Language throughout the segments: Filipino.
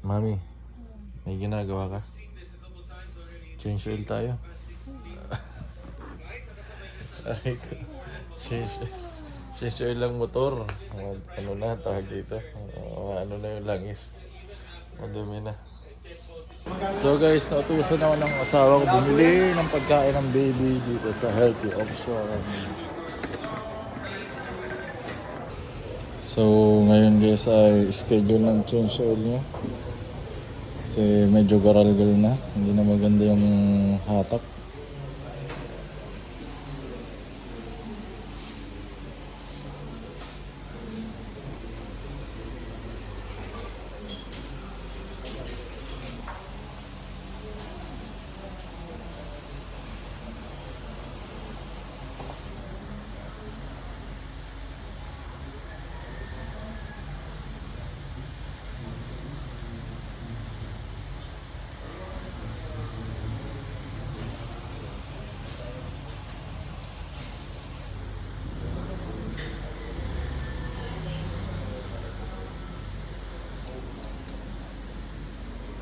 Mami, may ginagawa ka? Change oil tayo. Ay, change, change oil lang motor. Ano na, tawag dito. Ano na yung langis. Madumi na. So guys, nautusan ako ng asawa ko bumili ng pagkain ng baby dito sa Healthy Option. So ngayon guys ay schedule ng change oil niya. Kasi medyo garalgal na, hindi na maganda yung hatak.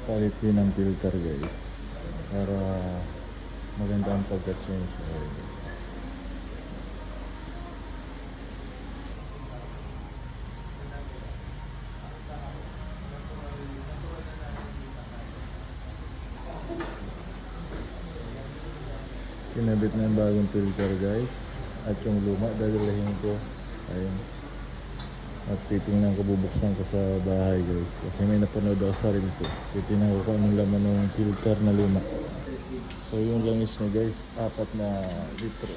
Palit din ang filter guys para maganda ang pagka-change oil. Kinabit na yung bagong filter guys at yung luma dadalahin ko. Ayun. At titingnan ko, bubuksan ko sa bahay guys kasi may napanood ako sa reels eh. Titingnan ko kung anong laman ng filter na luma. So yung langis niya guys, 4 na litro.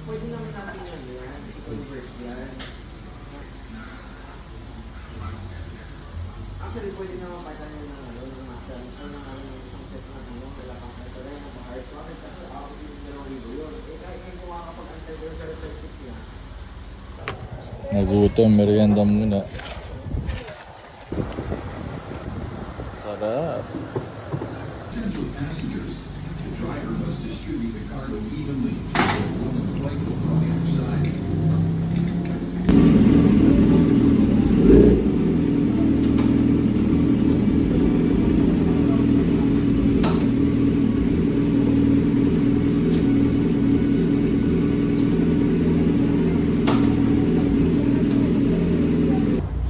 Pwede naman natin yan. Convert yan. Actually, pwede naman patayin ng master. Ito na namin yung isang set na wala pang ito rin, ang hard copy. Kasi ako din yung libo yun. Kahit kung makakapag-antay ko sa reflective niya. Nagutom, merienda muna. Sarap. Driver must distribute the cargo evenly to avoid inflatable from the outside.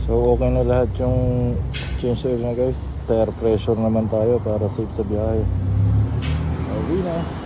So okay na lahat yung change oil na guys. Tire pressure naman tayo para safe sa biyahe. Uwi na.